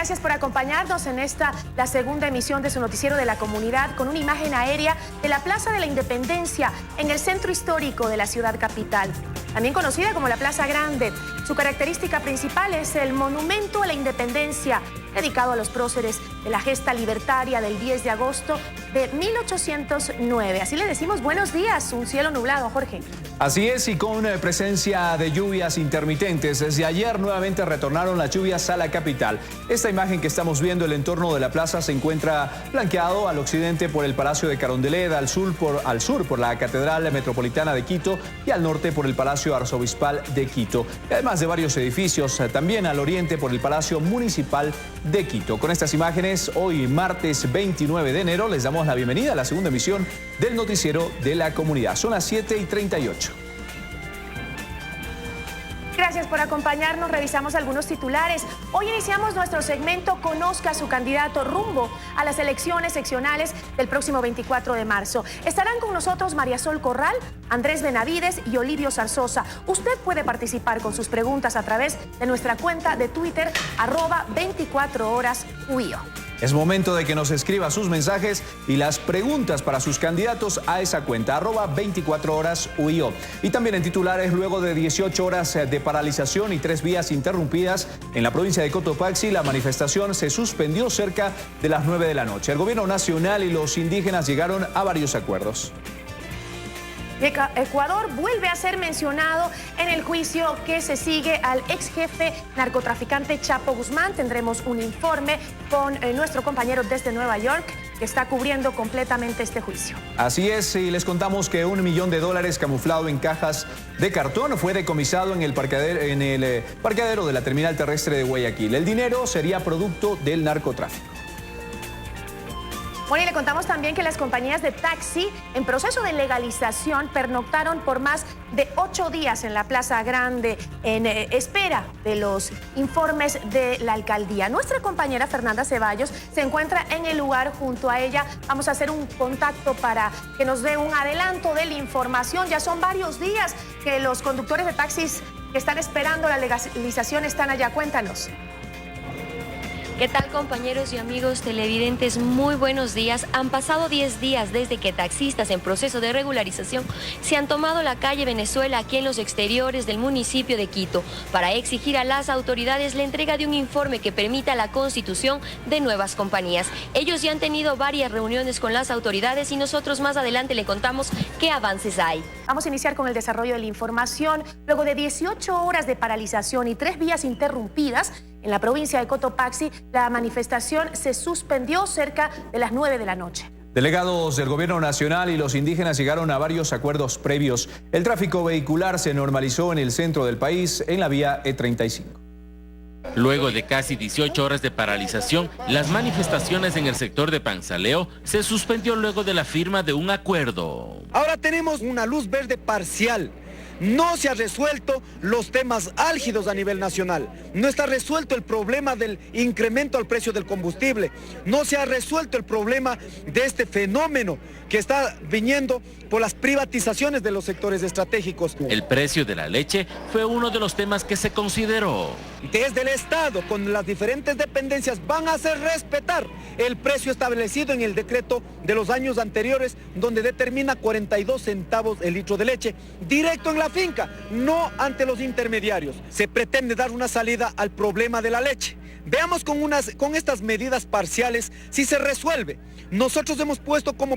gracias por acompañarnos en la segunda emisión de su noticiero de la comunidad con una imagen aérea de la Plaza de la Independencia en el centro histórico de la ciudad capital, también conocida como la Plaza Grande. Su característica principal es el Monumento a la Independencia, dedicado a los próceres de la gesta libertaria del 10 de agosto de 1809. Así le decimos buenos días, un cielo nublado, Jorge. Así es, y con presencia de lluvias intermitentes. Desde ayer nuevamente retornaron las lluvias a la capital. Esta imagen que estamos viendo, el entorno de la plaza, se encuentra flanqueado al occidente por el Palacio de Carondelet, al sur por la Catedral Metropolitana de Quito y al norte por el Palacio Arzobispal de Quito. Y además de varios edificios, también al oriente por el Palacio Municipal de Quito. Con estas imágenes, hoy martes 29 de enero, les damos la bienvenida a la segunda emisión del noticiero de la comunidad. Son las 7:38. Gracias por acompañarnos. Revisamos algunos titulares. Hoy iniciamos nuestro segmento Conozca a su candidato rumbo a las elecciones seccionales del próximo 24 de marzo. Estarán con nosotros María Sol Corral, Andrés Benavides y Olidio Zarzosa. Usted puede participar con sus preguntas a través de nuestra cuenta de Twitter, @24HorasUIO. Es momento de que nos escriba sus mensajes y las preguntas para sus candidatos a esa cuenta, @24HorasUIO. Y también en titulares, luego de 18 horas de paralización y 3 vías interrumpidas en la provincia de Cotopaxi, la manifestación se suspendió cerca de las 9 de la noche. El gobierno nacional y los indígenas llegaron a varios acuerdos. Ecuador vuelve a ser mencionado en el juicio que se sigue al ex jefe narcotraficante Chapo Guzmán. Tendremos un informe con nuestro compañero desde Nueva York que está cubriendo completamente este juicio. Así es, y les contamos que $1 millón camuflado en cajas de cartón fue decomisado en el parqueadero de la terminal terrestre de Guayaquil. El dinero sería producto del narcotráfico. Bueno, y le contamos también que las compañías de taxi en proceso de legalización pernoctaron por más de 8 días en la Plaza Grande en espera de los informes de la alcaldía. Nuestra compañera Fernanda Ceballos se encuentra en el lugar. Junto a ella vamos a hacer un contacto para que nos dé un adelanto de la información. Ya son varios días que los conductores de taxis que están esperando la legalización están allá. Cuéntanos. ¿Qué tal, compañeros y amigos televidentes? Muy buenos días. Han pasado 10 días desde que taxistas en proceso de regularización se han tomado la calle Venezuela aquí en los exteriores del municipio de Quito para exigir a las autoridades la entrega de un informe que permita la constitución de nuevas compañías. Ellos ya han tenido varias reuniones con las autoridades y nosotros más adelante le contamos qué avances hay. Vamos a iniciar con el desarrollo de la información. Luego de 18 horas de paralización y 3 vías interrumpidas en la provincia de Cotopaxi, la manifestación se suspendió cerca de las 9 de la noche. Delegados del gobierno nacional y los indígenas llegaron a varios acuerdos previos. El tráfico vehicular se normalizó en el centro del país, en la vía E35. Luego de casi 18 horas de paralización, las manifestaciones en el sector de Pansaleo se suspendió luego de la firma de un acuerdo. Ahora tenemos una luz verde parcial. No se han resuelto los temas álgidos a nivel nacional. No está resuelto el problema del incremento al precio del combustible. No se ha resuelto el problema de este fenómeno que está viniendo por las privatizaciones de los sectores estratégicos. El precio de la leche fue uno de los temas que se consideró. Desde el Estado, con las diferentes dependencias, van a hacer respetar el precio establecido en el decreto de los años anteriores, donde determina 42 centavos el litro de leche, directo en la finca, no ante los intermediarios. Se pretende dar una salida al problema de la leche. Veamos con estas medidas parciales si se resuelve. Nosotros hemos puesto como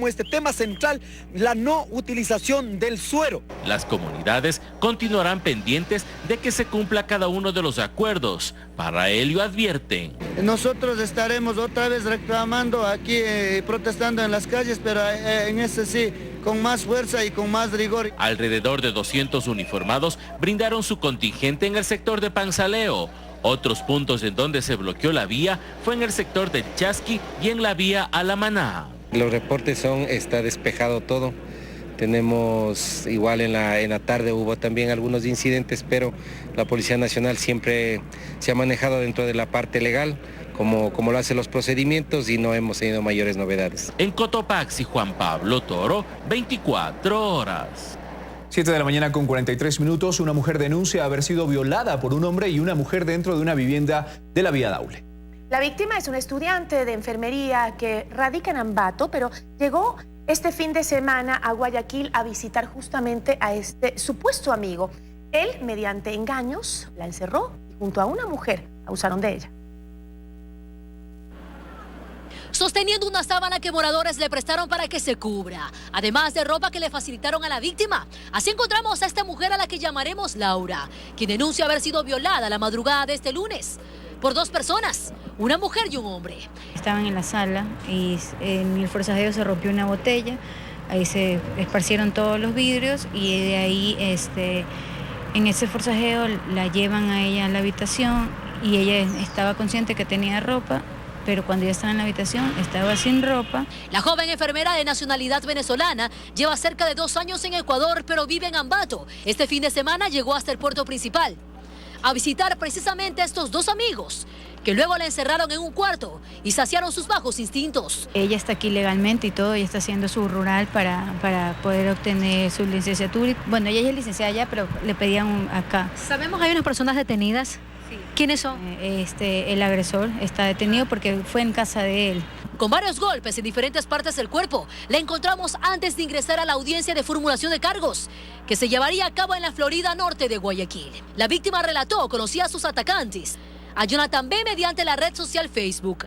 este tema central la no utilización del suero. Las comunidades continuarán pendientes de que se cumpla cada uno de los acuerdos. Para ello advierten. Nosotros estaremos otra vez reclamando aquí, protestando en las calles, pero en ese sí, con más fuerza y con más rigor. Alrededor de 200 uniformados brindaron su contingente en el sector de Pansaleo. Otros puntos en donde se bloqueó la vía fue en el sector del Chasqui y en la vía Alamaná. Los reportes son, está despejado todo. Tenemos, igual en la tarde hubo también algunos incidentes, pero la Policía Nacional siempre se ha manejado dentro de la parte legal, como lo hacen los procedimientos, y no hemos tenido mayores novedades. En Cotopaxi, Juan Pablo Toro, 24 horas. 7 de la mañana con 43 minutos, una mujer denuncia haber sido violada por un hombre y una mujer dentro de una vivienda de la vía Daule. La víctima es un estudiante de enfermería que radica en Ambato, pero llegó este fin de semana a Guayaquil a visitar justamente a este supuesto amigo. Él, mediante engaños, la encerró y junto a una mujer abusaron de ella. Sosteniendo una sábana que moradores le prestaron para que se cubra, además de ropa que le facilitaron a la víctima. Así encontramos a esta mujer a la que llamaremos Laura, quien denuncia haber sido violada la madrugada de este lunes por dos personas, una mujer y un hombre. Estaban en la sala y en el forcejeo se rompió una botella, ahí se esparcieron todos los vidrios y de ahí en ese forcejeo la llevan a ella a la habitación y ella estaba consciente que tenía ropa, pero cuando ella estaba en la habitación estaba sin ropa. La joven enfermera de nacionalidad venezolana lleva cerca de 2 años en Ecuador, pero vive en Ambato. Este fin de semana llegó hasta el puerto principal a visitar precisamente a estos dos amigos, que luego la encerraron en un cuarto y saciaron sus bajos instintos. Ella está aquí legalmente y todo, ella está haciendo su rural para poder obtener su licenciatura. Bueno, ella es licenciada ya, pero le pedían acá. Sabemos, hay unas personas detenidas. Sí. ¿Quiénes son? El agresor está detenido porque fue en casa de él. Con varios golpes en diferentes partes del cuerpo, la encontramos antes de ingresar a la audiencia de formulación de cargos, que se llevaría a cabo en la Florida Norte de Guayaquil. La víctima relató, conocía a sus atacantes, a Jonathan B. mediante la red social Facebook.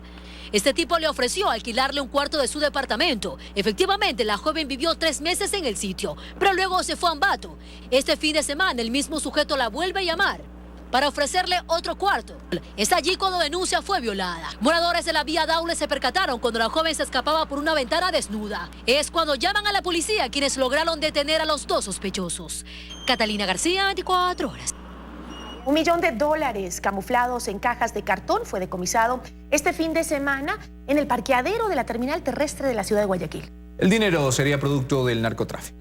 Este tipo le ofreció alquilarle un cuarto de su departamento. Efectivamente, la joven vivió 3 meses en el sitio, pero luego se fue a Ambato. Este fin de semana, el mismo sujeto la vuelve a llamar para ofrecerle otro cuarto. Es allí cuando denuncia fue violada. Moradores de la vía Daule se percataron cuando la joven se escapaba por una ventana desnuda. Es cuando llaman a la policía quienes lograron detener a los dos sospechosos. Catalina García, 24 horas. $1 millón camuflados en cajas de cartón fue decomisado este fin de semana en el parqueadero de la terminal terrestre de la ciudad de Guayaquil. El dinero sería producto del narcotráfico.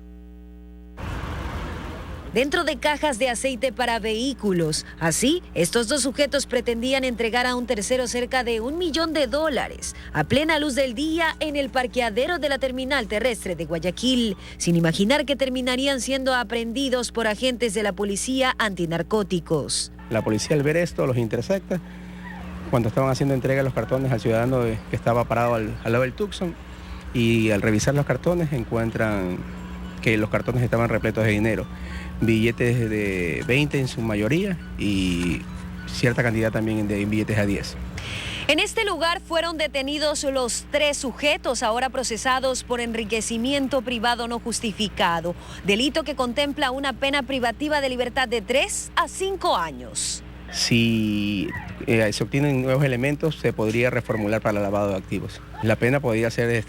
Dentro de cajas de aceite para vehículos. Así, estos dos sujetos pretendían entregar a un tercero cerca de $1 millón a plena luz del día en el parqueadero de la terminal terrestre de Guayaquil, sin imaginar que terminarían siendo aprehendidos por agentes de la policía antinarcóticos. La policía al ver esto los intercepta cuando estaban haciendo entrega de los cartones al ciudadano que estaba parado al lado del Tucson, y al revisar los cartones encuentran que los cartones estaban repletos de dinero. Billetes de 20 en su mayoría y cierta cantidad también de billetes a 10. En este lugar fueron detenidos los 3 sujetos ahora procesados por enriquecimiento privado no justificado, delito que contempla una pena privativa de libertad de 3 a 5 años. Si se obtienen nuevos elementos, se podría reformular para el lavado de activos. La pena podría ser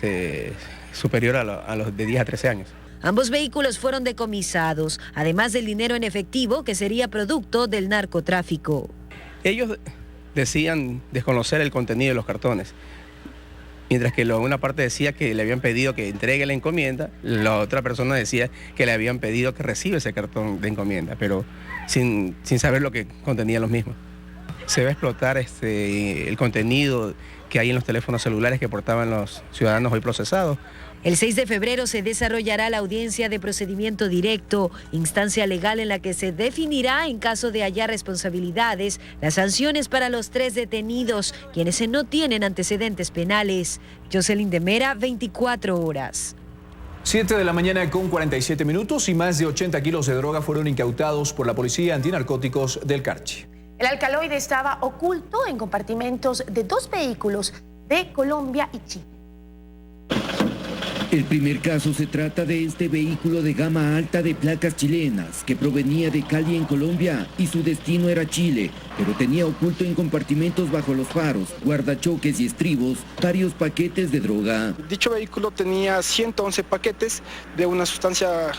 superior a los de 10 a 13 años. Ambos vehículos fueron decomisados, además del dinero en efectivo que sería producto del narcotráfico. Ellos decían desconocer el contenido de los cartones, mientras que una parte decía que le habían pedido que entregue la encomienda, la otra persona decía que le habían pedido que reciba ese cartón de encomienda, pero sin saber lo que contenía los mismos. Se va a explotar el contenido que hay en los teléfonos celulares que portaban los ciudadanos hoy procesados. El 6 de febrero se desarrollará la audiencia de procedimiento directo, instancia legal en la que se definirá, en caso de hallar responsabilidades, las sanciones para los 3 detenidos, quienes no tienen antecedentes penales. Jocelyn de Mera, 24 horas. 7 de la mañana con 47 minutos y más de 80 kilos de droga fueron incautados por la Policía Antinarcóticos del Carchi. El alcaloide estaba oculto en compartimentos de 2 vehículos de Colombia y Chile. El primer caso se trata de este vehículo de gama alta de placas chilenas que provenía de Cali en Colombia y su destino era Chile, pero tenía oculto en compartimentos bajo los faros, guardachoques y estribos varios paquetes de droga. Dicho vehículo tenía 111 paquetes de una sustancia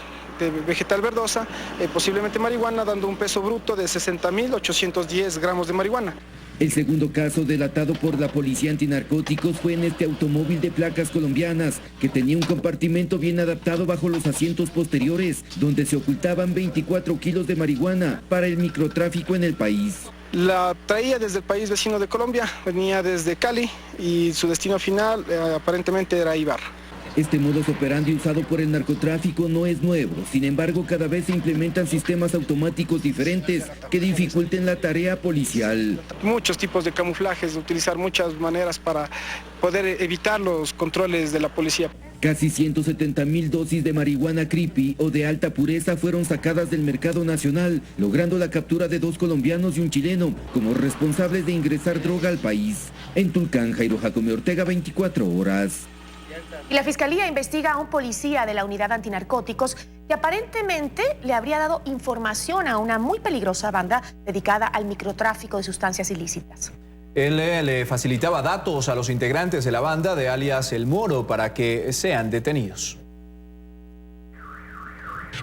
vegetal verdosa, posiblemente marihuana, dando un peso bruto de 60.810 gramos de marihuana. El segundo caso delatado por la Policía Antinarcóticos fue en este automóvil de placas colombianas que tenía un compartimento bien adaptado bajo los asientos posteriores, donde se ocultaban 24 kilos de marihuana para el microtráfico en el país. La traía desde el país vecino de Colombia, venía desde Cali y su destino final aparentemente era Ibarra. Este modus operandi usado por el narcotráfico no es nuevo, sin embargo cada vez se implementan sistemas automáticos diferentes que dificulten la tarea policial. Muchos tipos de camuflajes, utilizar muchas maneras para poder evitar los controles de la policía. Casi 170,000 dosis de marihuana creepy o de alta pureza fueron sacadas del mercado nacional, logrando la captura de 2 colombianos y un chileno como responsables de ingresar droga al país. En Tulcán, Jairo Jacome Ortega, 24 horas. Y la Fiscalía investiga a un policía de la Unidad Antinarcóticos que aparentemente le habría dado información a una muy peligrosa banda dedicada al microtráfico de sustancias ilícitas. Él le facilitaba datos a los integrantes de la banda de alias El Moro para que sean detenidos.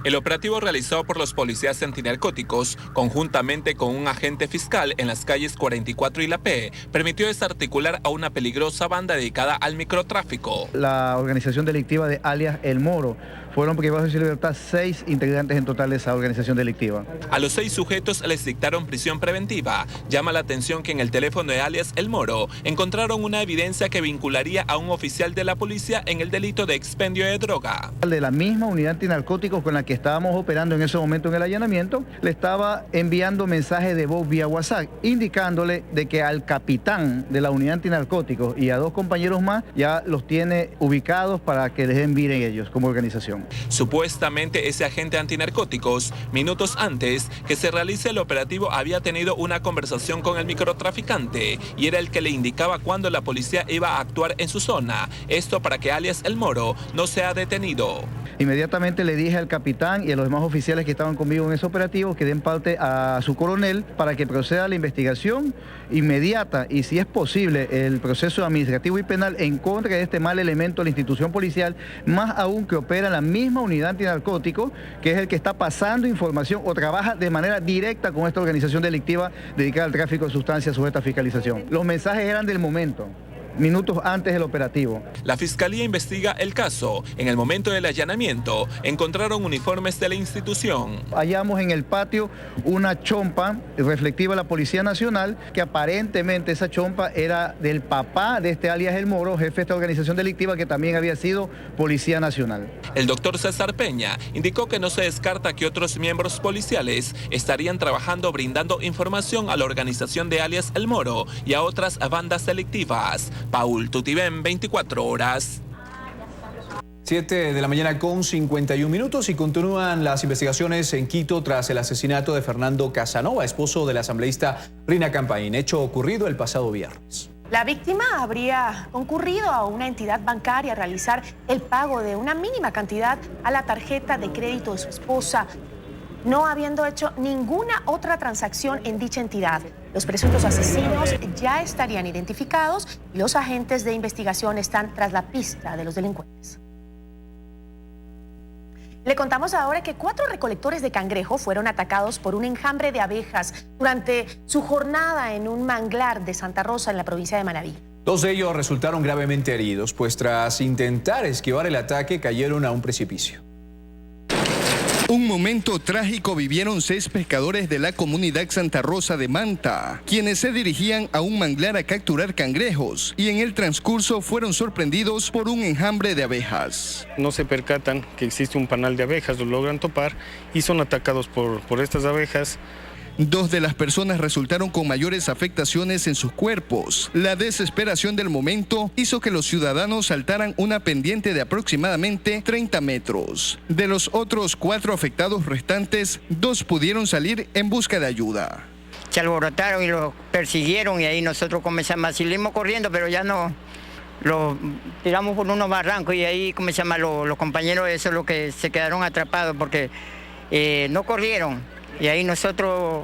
El operativo realizado por los policías antinarcóticos, conjuntamente con un agente fiscal en las calles 44 y La P, permitió desarticular a una peligrosa banda dedicada al microtráfico. La organización delictiva de alias El Moro. Fueron privados de libertad 6 integrantes en total de esa organización delictiva. A los 6 sujetos les dictaron prisión preventiva. Llama la atención que en el teléfono de alias El Moro encontraron una evidencia que vincularía a un oficial de la policía en el delito de expendio de droga. De la misma unidad antinarcóticos con la que estábamos operando en ese momento en el allanamiento, le estaba enviando mensajes de voz vía WhatsApp, indicándole de que al capitán de la unidad antinarcóticos y a 2 compañeros más ya los tiene ubicados para que les envíen ellos como organización. Supuestamente ese agente antinarcóticos, minutos antes que se realice el operativo, había tenido una conversación con el microtraficante y era el que le indicaba cuándo la policía iba a actuar en su zona. Esto para que alias El Moro no sea detenido. Inmediatamente le dije al capitán y a los demás oficiales que estaban conmigo en ese operativo que den parte a su coronel para que proceda a la investigación inmediata y, si es posible, el proceso administrativo y penal en contra de este mal elemento de la institución policial, más aún que opera en la misma unidad antinarcótico, que es el que está pasando información o trabaja de manera directa con esta organización delictiva dedicada al tráfico de sustancias sujeta a fiscalización. Los mensajes eran del momento, minutos antes del operativo. La Fiscalía investiga el caso. En el momento del allanamiento, encontraron uniformes de la institución. Hallamos en el patio una chompa reflectiva de la Policía Nacional, que aparentemente esa chompa era del papá de este alias El Moro, jefe de esta organización delictiva, que también había sido Policía Nacional. El doctor César Peña indicó que no se descarta que otros miembros policiales estarían trabajando brindando información a la organización de alias El Moro y a otras bandas delictivas. Paul Tutibén, 24 horas. 7 de la mañana con 51 minutos y continúan las investigaciones en Quito tras el asesinato de Fernando Casanova, esposo de la asambleísta Rina Campaín, hecho ocurrido el pasado viernes. La víctima habría concurrido a una entidad bancaria a realizar el pago de una mínima cantidad a la tarjeta de crédito de su esposa, no habiendo hecho ninguna otra transacción en dicha entidad. Los presuntos asesinos ya estarían identificados y los agentes de investigación están tras la pista de los delincuentes. Le contamos ahora que 4 recolectores de cangrejo fueron atacados por un enjambre de abejas durante su jornada en un manglar de Santa Rosa, en la provincia de Manabí. 2 de ellos resultaron gravemente heridos, pues tras intentar esquivar el ataque cayeron a un precipicio. Un momento trágico vivieron 6 pescadores de la comunidad Santa Rosa de Manta, quienes se dirigían a un manglar a capturar cangrejos y en el transcurso fueron sorprendidos por un enjambre de abejas. No se percatan que existe un panal de abejas, lo logran topar y son atacados por estas abejas. 2 de las personas resultaron con mayores afectaciones en sus cuerpos. La desesperación del momento hizo que los ciudadanos saltaran una pendiente de aproximadamente 30 metros. De los otros 4 afectados restantes, 2 pudieron salir en busca de ayuda. Se alborotaron y los persiguieron y ahí nosotros comenzamos, salimos corriendo, pero ya no, los tiramos por unos barrancos y ahí los compañeros esos los que se quedaron atrapados porque no corrieron. Y ahí nosotros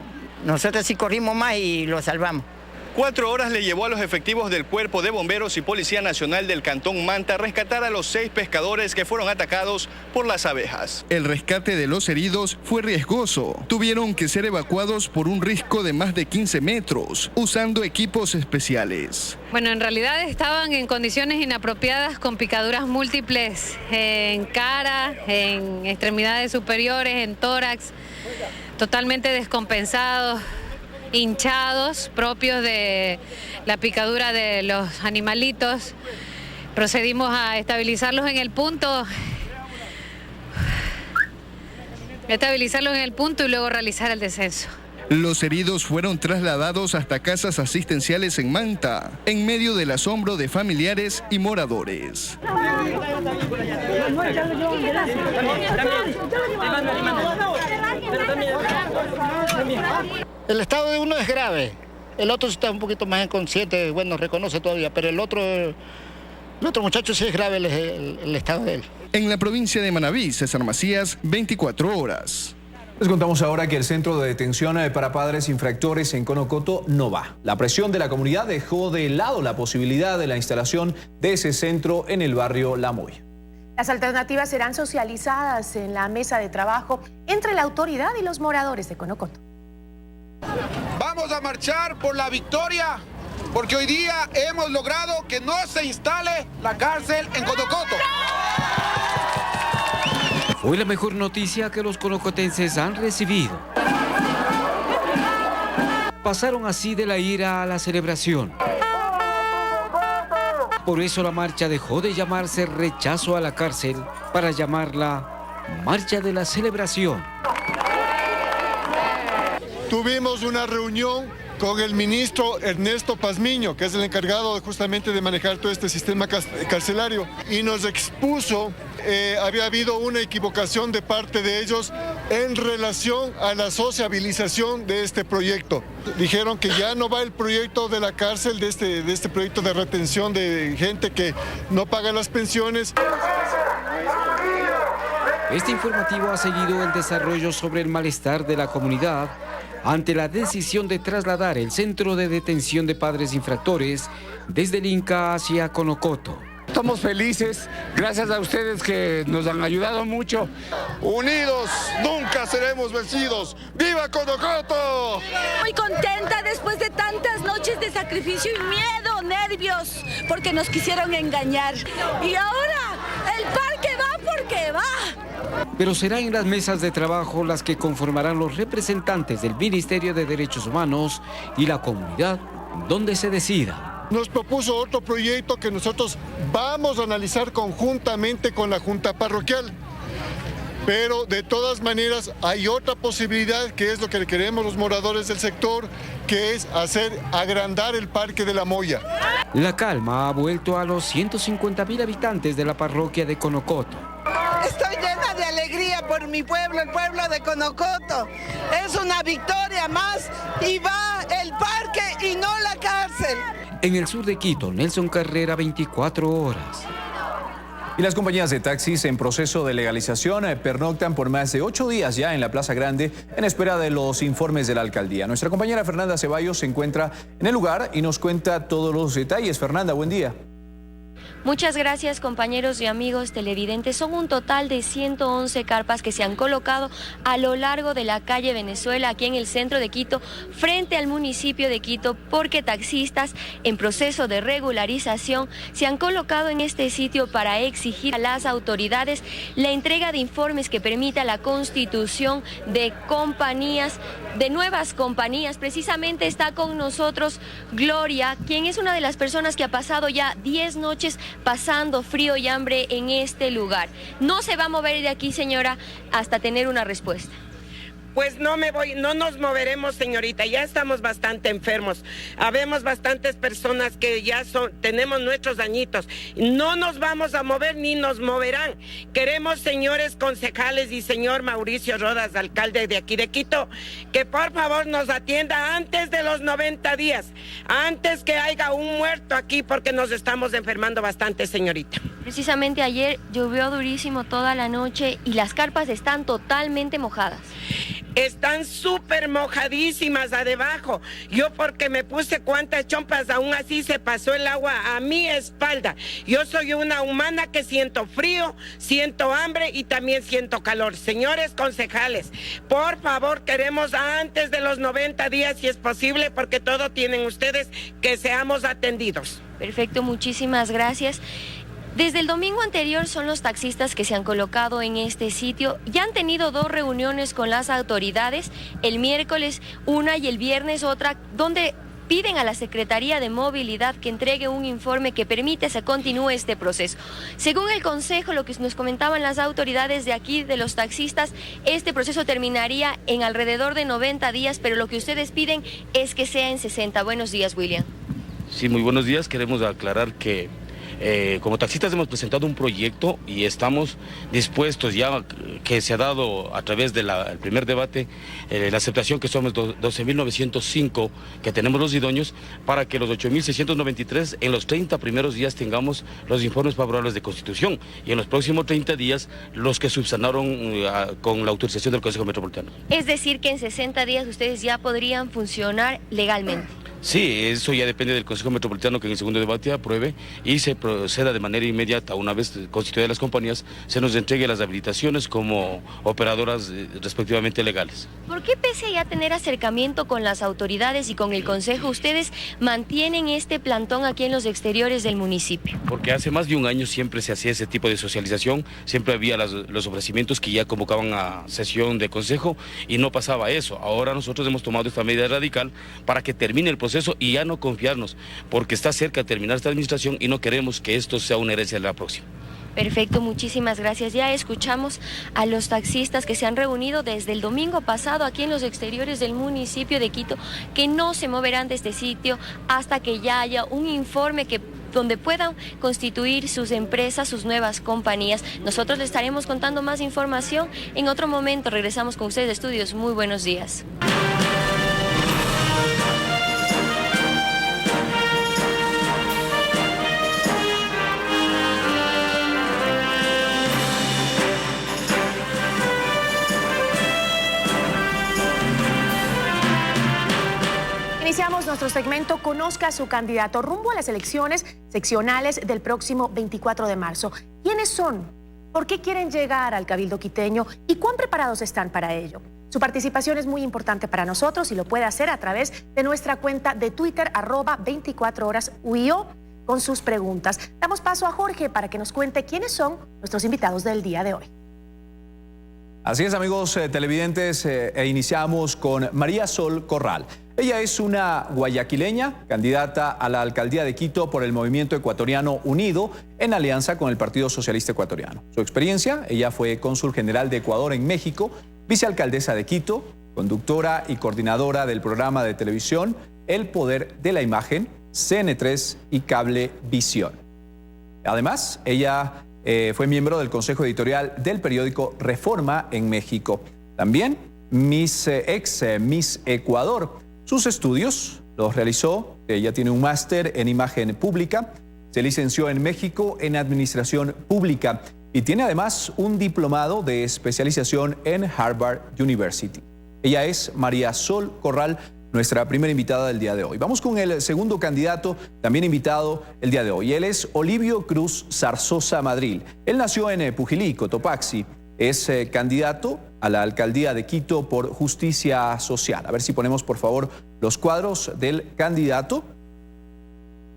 sí corrimos más y lo salvamos. 4 horas le llevó a los efectivos del Cuerpo de Bomberos y Policía Nacional del Cantón Manta rescatar a los 6 pescadores que fueron atacados por las abejas. El rescate de los heridos fue riesgoso. Tuvieron que ser evacuados por un risco de más de 15 metros, usando equipos especiales. Bueno, en realidad estaban en condiciones inapropiadas con picaduras múltiples en cara, en extremidades superiores, en tórax, totalmente descompensados, hinchados, propios de la picadura de los animalitos, Procedimos a estabilizarlos en el punto. Y luego realizar el descenso. Los heridos fueron trasladados hasta casas asistenciales en Manta, en medio del asombro de familiares y moradores. El estado de uno es grave, el otro está un poquito más inconsciente, bueno, reconoce todavía, pero el otro muchacho sí es grave el estado de él. En la provincia de Manabí, César Macías, 24 horas. Les contamos ahora que el centro de detención para padres infractores en Conocoto no va. La presión de la comunidad dejó de lado la posibilidad de la instalación de ese centro en el barrio La Moya. Las alternativas serán socializadas en la mesa de trabajo entre la autoridad y los moradores de Conocoto. Vamos a marchar por la victoria, porque hoy día hemos logrado que no se instale la cárcel en Conocoto. Fue la mejor noticia que los conocotenses han recibido. Pasaron así de la ira a la celebración. Por eso la marcha dejó de llamarse Rechazo a la Cárcel para llamarla Marcha de la Celebración. Tuvimos una reunión con el ministro Ernesto Pazmiño, que es el encargado justamente de manejar todo este sistema carcelario, y nos expuso, había habido una equivocación de parte de ellos en relación a la sociabilización de este proyecto. Dijeron que ya no va el proyecto de la cárcel, de este proyecto de retención de gente que no paga las pensiones. Este informativo ha seguido el desarrollo sobre el malestar de la comunidad ante la decisión de trasladar el centro de detención de padres infractores desde el Inca hacia Conocoto. Estamos felices, gracias a ustedes que nos han ayudado mucho. Unidos, nunca seremos vencidos. ¡Viva Conocoto! Muy contenta después de tantas noches de sacrificio y miedo, nervios, porque nos quisieron engañar. Y ahora el parque va porque va. Pero será en las mesas de trabajo las que conformarán los representantes del Ministerio de Derechos Humanos y la comunidad donde se decida. Nos propuso otro proyecto que nosotros vamos a analizar conjuntamente con la Junta Parroquial. Pero de todas maneras hay otra posibilidad, que es lo que queremos los moradores del sector, que es agrandar el Parque de La Moya. La calma ha vuelto a los 150.000 habitantes de la parroquia de Conocoto. Estoy llena de alegría por mi pueblo, el pueblo de Conocoto. Es una victoria más y va el parque y no la cárcel. En el sur de Quito, Nelson Carrera, 24 horas. Y las compañías de taxis en proceso de legalización pernoctan por más de 8 días ya en la Plaza Grande en espera de los informes de la alcaldía. Nuestra compañera Fernanda Ceballos se encuentra en el lugar y nos cuenta todos los detalles. Fernanda, buen día. Muchas gracias, compañeros y amigos televidentes. Son un total de 111 carpas que se han colocado a lo largo de la calle Venezuela, aquí en el centro de Quito, frente al municipio de Quito, porque taxistas en proceso de regularización se han colocado en este sitio para exigir a las autoridades la entrega de informes que permita la constitución de compañías, de nuevas compañías. Precisamente está con nosotros Gloria, quien es una de las personas que ha pasado ya 10 noches pasando frío y hambre en este lugar. No se va a mover de aquí, señora, hasta tener una respuesta. Pues no nos moveremos, señorita, ya estamos bastante enfermos. Habemos bastantes personas que ya tenemos nuestros añitos. No nos vamos a mover ni nos moverán. Queremos, señores concejales y señor Mauricio Rodas, alcalde de aquí de Quito, que por favor nos atienda antes de los 90 días, antes que haya un muerto aquí, porque nos estamos enfermando bastante, señorita. Precisamente ayer llovió durísimo toda la noche y las carpas están totalmente mojadas. Están súper mojadísimas a debajo. Yo porque me puse cuantas chompas, aún así se pasó el agua a mi espalda. Yo soy una humana que siento frío, siento hambre y también siento calor. Señores concejales, por favor, queremos antes de los 90 días, si es posible, porque todo tienen ustedes, que seamos atendidos. Perfecto, muchísimas gracias. Desde el domingo anterior son los taxistas que se han colocado en este sitio. Ya han tenido 2 reuniones con las autoridades, el miércoles una y el viernes otra, donde piden a la Secretaría de Movilidad que entregue un informe que permite se continúe este proceso. Según el Consejo, lo que nos comentaban las autoridades de aquí, de los taxistas, este proceso terminaría en alrededor de 90 días, pero lo que ustedes piden es que sea en 60. Buenos días, William. Sí, muy buenos días. Queremos aclarar que como taxistas hemos presentado un proyecto y estamos dispuestos, ya que se ha dado a través del primer debate, la aceptación que somos 12.905 que tenemos los idóneos, para que los 8.693 en los 30 primeros días tengamos los informes favorables de constitución y en los próximos 30 días los que subsanaron con la autorización del Consejo Metropolitano. Es decir, que en 60 días ustedes ya podrían funcionar legalmente. Sí, eso ya depende del Consejo Metropolitano, que en el segundo debate apruebe y se proceda de manera inmediata, una vez constituidas las compañías, se nos entregue las habilitaciones como operadoras respectivamente legales. ¿Por qué, pese a ya tener acercamiento con las autoridades y con el Consejo, ustedes mantienen este plantón aquí en los exteriores del municipio? Porque hace más de un año siempre se hacía ese tipo de socialización, siempre había los ofrecimientos que ya convocaban a sesión de Consejo y no pasaba eso. Ahora nosotros hemos tomado esta medida radical para que termine el proceso y ya no confiarnos, porque está cerca de terminar esta administración y no queremos que esto sea una herencia de la próxima. Perfecto, muchísimas gracias. Ya escuchamos a los taxistas que se han reunido desde el domingo pasado aquí en los exteriores del municipio de Quito, que no se moverán de este sitio hasta que ya haya un informe donde puedan constituir sus empresas, sus nuevas compañías. Nosotros les estaremos contando más información en otro momento. Regresamos con ustedes de estudios. Muy buenos días. Iniciamos nuestro segmento Conozca a su candidato rumbo a las elecciones seccionales del próximo 24 de marzo. ¿Quiénes son? ¿Por qué quieren llegar al Cabildo quiteño? ¿Y cuán preparados están para ello? Su participación es muy importante para nosotros y lo puede hacer a través de nuestra cuenta de Twitter, @24HoraSUIO, con sus preguntas. Damos paso a Jorge para que nos cuente quiénes son nuestros invitados del día de hoy. Así es, amigos televidentes, iniciamos con María Sol Corral. Ella es una guayaquileña, candidata a la alcaldía de Quito por el Movimiento Ecuatoriano Unido en alianza con el Partido Socialista Ecuatoriano. Su experiencia: ella fue cónsul general de Ecuador en México, vicealcaldesa de Quito, conductora y coordinadora del programa de televisión El Poder de la Imagen, CN3 y Cablevisión. Además, ella fue miembro del Consejo Editorial del periódico Reforma en México. También Miss Ecuador. Sus estudios los realizó, ella tiene un máster en imagen pública, se licenció en México en administración pública y tiene además un diplomado de especialización en Harvard University. Ella es María Sol Corral, nuestra primera invitada del día de hoy. Vamos con el segundo candidato, también invitado el día de hoy. Él es Olivio Cruz Zarzosa Madril. Él nació en Pujilí, Cotopaxi. Es candidato a la alcaldía de Quito por Justicia Social. A ver si ponemos, por favor, los cuadros del candidato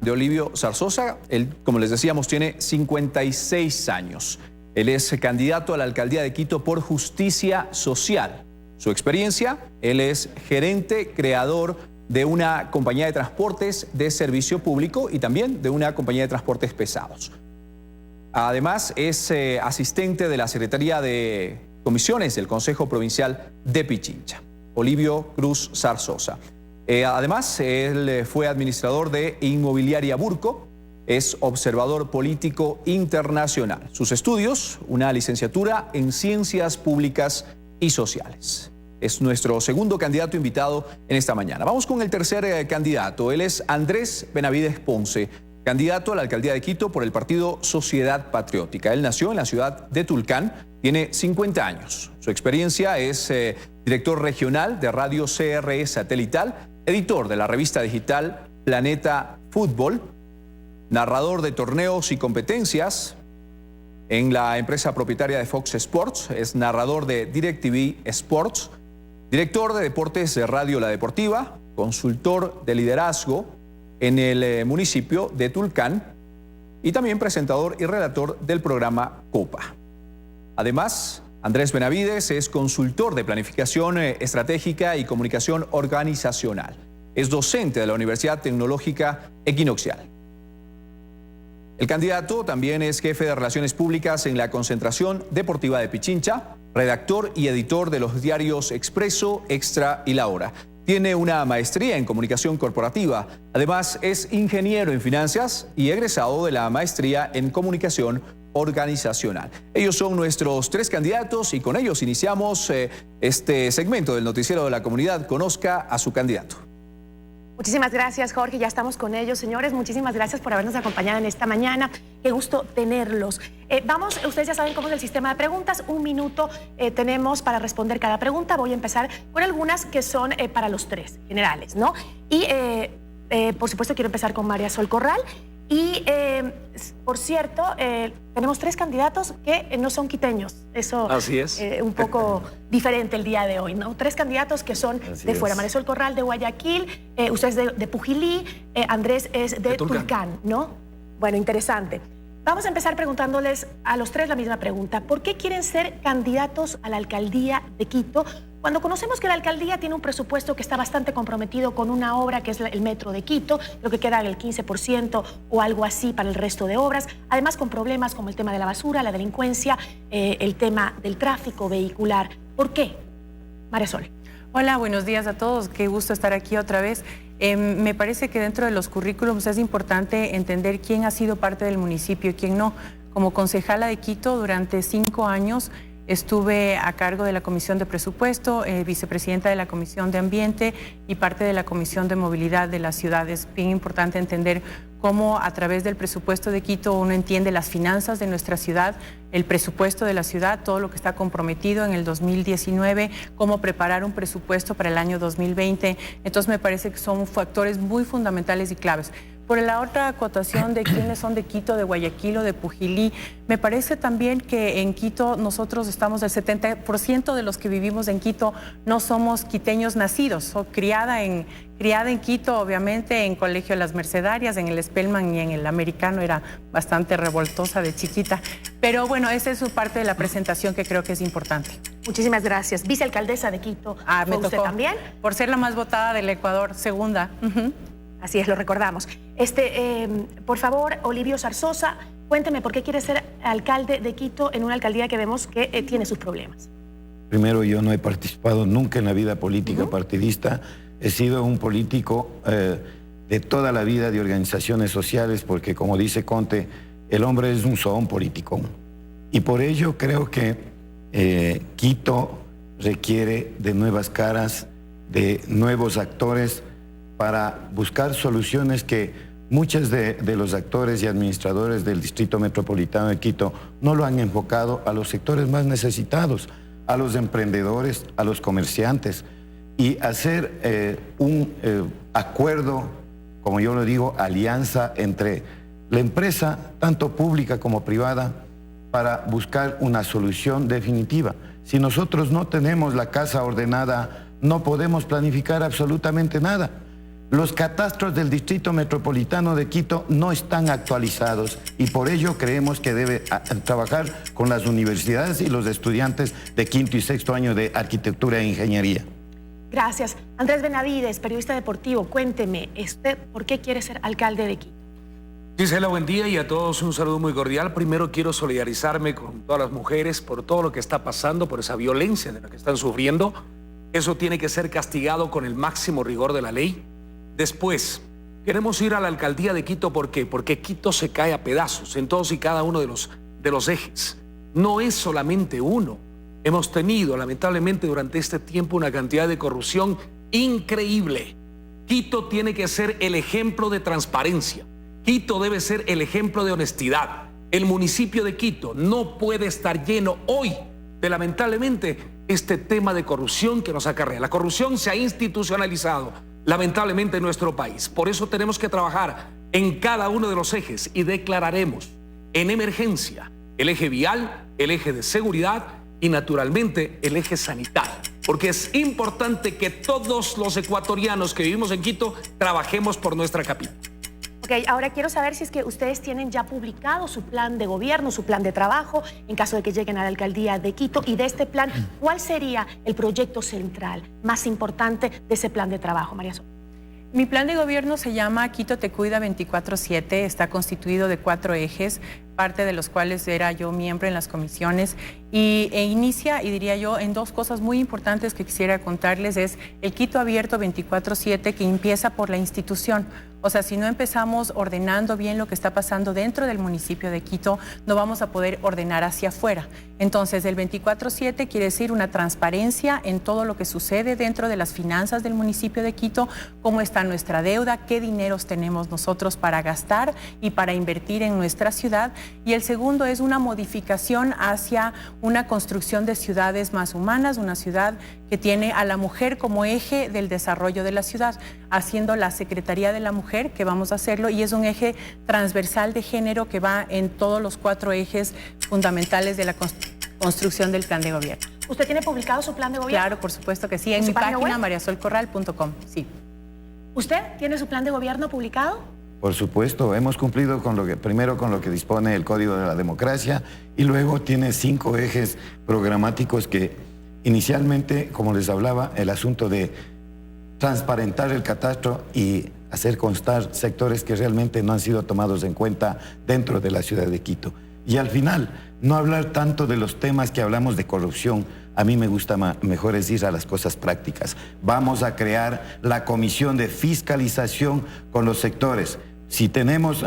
de Olivio Zarzosa. Él, como les decíamos, tiene 56 años. Él es candidato a la alcaldía de Quito por Justicia Social. Su experiencia: él es gerente creador de una compañía de transportes de servicio público y también de una compañía de transportes pesados. Además, es asistente de la Secretaría de Comisiones del Consejo Provincial de Pichincha. Olivio Cruz Zarzosa. Además, él fue administrador de Inmobiliaria Burco, es observador político internacional. Sus estudios: una licenciatura en Ciencias Públicas y Sociales. Es nuestro segundo candidato invitado en esta mañana. Vamos con el tercer candidato. Él es Andrés Benavides Ponce, candidato a la alcaldía de Quito por el partido Sociedad Patriótica. Él nació en la ciudad de Tulcán, tiene 50 años. Su experiencia es director regional de Radio CRE Satelital, editor de la revista digital Planeta Fútbol, narrador de torneos y competencias en la empresa propietaria de Fox Sports, es narrador de DirecTV Sports, director de deportes de Radio La Deportiva, consultor de liderazgo en el municipio de Tulcán y también presentador y relator del programa Copa. Además, Andrés Benavides es consultor de planificación estratégica y comunicación organizacional. es docente de la Universidad Tecnológica Equinoccial. El candidato también es jefe de Relaciones Públicas en la Concentración Deportiva de Pichincha, redactor y editor de los diarios Expreso, Extra y La Hora. Tiene una maestría en comunicación corporativa. Además, es ingeniero en finanzas y egresado de la maestría en comunicación organizacional. Ellos son nuestros 3 candidatos y con ellos iniciamos este segmento del Noticiero de la Comunidad. Conozca a su candidato. Muchísimas gracias, Jorge. Ya estamos con ellos. Señores, muchísimas gracias por habernos acompañado en esta mañana. Qué gusto tenerlos. Ustedes ya saben cómo es el sistema de preguntas. 1 minuto tenemos para responder cada pregunta. Voy a empezar con algunas que son para los 3 generales, ¿no? Y, por supuesto, quiero empezar con María Sol Corral. Y, por cierto, tenemos 3 candidatos que no son quiteños. Eso así es. Un poco diferente el día de hoy, ¿no? 3 candidatos que son de fuera. María Sol Corral de Guayaquil, usted es de Pujilí, Andrés es de Tulcán, ¿no? Bueno, interesante. Vamos a empezar preguntándoles a los 3 la misma pregunta. ¿Por qué quieren ser candidatos a la alcaldía de Quito cuando conocemos que la alcaldía tiene un presupuesto que está bastante comprometido con una obra que es el metro de Quito, lo que queda el 15% o algo así para el resto de obras, además con problemas como el tema de la basura, la delincuencia, el tema del tráfico vehicular? ¿Por qué? María Sol. Hola, buenos días a todos. Qué gusto estar aquí otra vez. Me parece que dentro de los currículums es importante entender quién ha sido parte del municipio y quién no. Como concejala de Quito durante 5 años estuve a cargo de la Comisión de Presupuesto, vicepresidenta de la Comisión de Ambiente y parte de la Comisión de Movilidad de la ciudad. Es bien importante entender cómo a través del presupuesto de Quito uno entiende las finanzas de nuestra ciudad, el presupuesto de la ciudad, todo lo que está comprometido en el 2019, cómo preparar un presupuesto para el año 2020. Entonces me parece que son factores muy fundamentales y claves. Por la otra acotación de quiénes son de Quito, de Guayaquil o de Pujilí, me parece también que en Quito nosotros estamos, el 70% de los que vivimos en Quito no somos quiteños nacidos. Soy criada en Quito, obviamente, en Colegio de las Mercedarias, en el Spellman y en el Americano. Era bastante revoltosa de chiquita. Pero bueno, esa es su parte de la presentación que creo que es importante. Muchísimas gracias. Vicealcaldesa de Quito. Me tocó. ¿Usted también? Por ser la más votada del Ecuador, segunda. Así es, lo recordamos. Por favor, Olivio Zarzosa, cuénteme por qué quiere ser alcalde de Quito en una alcaldía que vemos que tiene sus problemas. Primero, yo no he participado nunca en la vida política partidista. He sido un político de toda la vida de organizaciones sociales porque, como dice Conte, el hombre es un zoón político. Y por ello creo que Quito requiere de nuevas caras, de nuevos actores para buscar soluciones que muchos de los actores y administradores del Distrito Metropolitano de Quito no lo han enfocado a los sectores más necesitados, a los emprendedores, a los comerciantes, y hacer un acuerdo, como yo lo digo, alianza entre la empresa, tanto pública como privada, para buscar una solución definitiva. Si nosotros no tenemos la casa ordenada, no podemos planificar absolutamente nada. Los catastros del Distrito Metropolitano de Quito no están actualizados y por ello creemos que debe trabajar con las universidades y los estudiantes de 5º y 6º año de Arquitectura e Ingeniería. Gracias. Andrés Benavides, periodista deportivo, cuénteme, ¿por qué quiere ser alcalde de Quito? Gisela, buen día y a todos un saludo muy cordial. Primero quiero solidarizarme con todas las mujeres por todo lo que está pasando, por esa violencia de la que están sufriendo. Eso tiene que ser castigado con el máximo rigor de la ley. Después, queremos ir a la alcaldía de Quito. ¿Por qué? Porque Quito se cae a pedazos en todos y cada uno de los ejes. No es solamente uno. Hemos tenido, lamentablemente, durante este tiempo una cantidad de corrupción increíble. Quito tiene que ser el ejemplo de transparencia. Quito debe ser el ejemplo de honestidad. El municipio de Quito no puede estar lleno hoy de, lamentablemente, este tema de corrupción que nos acarrea. La corrupción se ha institucionalizado, lamentablemente, en nuestro país. Por eso tenemos que trabajar en cada uno de los ejes y declararemos en emergencia el eje vial, el eje de seguridad y, naturalmente, el eje sanitario. Porque es importante que todos los ecuatorianos que vivimos en Quito trabajemos por nuestra capital. Ok, ahora quiero saber si es que ustedes tienen ya publicado su plan de gobierno, su plan de trabajo, en caso de que lleguen a la alcaldía de Quito. Y de este plan, ¿cuál sería el proyecto central más importante de ese plan de trabajo, María Sol? Mi plan de gobierno se llama Quito te cuida 24/7, está constituido de 4 ejes, parte de los cuales era yo miembro en las comisiones, e inicia, y diría yo, en 2 cosas muy importantes que quisiera contarles, es el Quito abierto 24/7, que empieza por la institución. O sea, si no empezamos ordenando bien lo que está pasando dentro del municipio de Quito, no vamos a poder ordenar hacia afuera. Entonces, el 24/7 quiere decir una transparencia en todo lo que sucede dentro de las finanzas del municipio de Quito, cómo está nuestra deuda, qué dineros tenemos nosotros para gastar y para invertir en nuestra ciudad. Y el segundo es una modificación hacia una construcción de ciudades más humanas, una ciudad que tiene a la mujer como eje del desarrollo de la ciudad, haciendo la Secretaría de la Mujer, que vamos a hacerlo, y es un eje transversal de género que va en todos los 4 ejes fundamentales de la construcción del plan de gobierno. ¿Usted tiene publicado su plan de gobierno? Claro, por supuesto que sí, en mi página mariasolcorral.com, sí. ¿Usted tiene su plan de gobierno publicado? Por supuesto, hemos cumplido con primero con lo que dispone el Código de la Democracia, y luego tiene 5 ejes programáticos que inicialmente, como les hablaba, el asunto de transparentar el catastro y hacer constar sectores que realmente no han sido tomados en cuenta dentro de la ciudad de Quito. Y al final, no hablar tanto de los temas que hablamos de corrupción. A mí me gusta mejor es ir a las cosas prácticas. Vamos a crear la comisión de fiscalización con los sectores. Si tenemos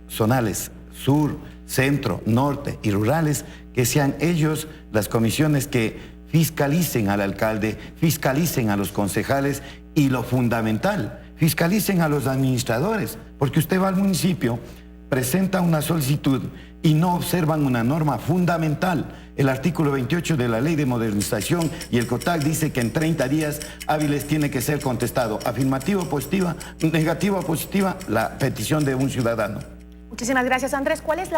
zonales, sur, centro, norte y rurales, que sean ellos las comisiones que fiscalicen al alcalde, fiscalicen a los concejales y, lo fundamental, fiscalicen a los administradores, porque usted va al municipio, presenta una solicitud y no observan una norma fundamental. El artículo 28 de la Ley de Modernización y el COTAC dice que en 30 días hábiles tiene que ser contestado, afirmativa o positiva, negativa o positiva, la petición de un ciudadano. Muchísimas gracias, Andrés. ¿Cuál es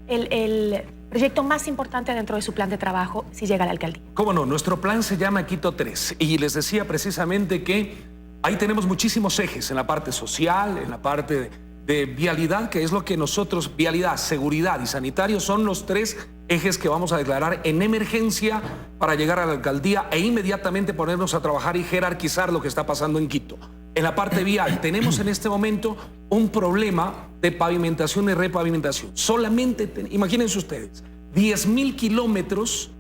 el proyecto más importante dentro de su plan de trabajo si llega a la alcaldía? Cómo no, nuestro plan se llama Quito 3 y les decía precisamente que ahí tenemos muchísimos ejes en la parte social, en la parte de vialidad, que es lo que nosotros, vialidad, seguridad y sanitario, son los 3 ejes que vamos a declarar en emergencia para llegar a la alcaldía e inmediatamente ponernos a trabajar y jerarquizar lo que está pasando en Quito. En la parte vial tenemos en este momento un problema de pavimentación y repavimentación. Solamente, imagínense ustedes, 10.000 kilómetros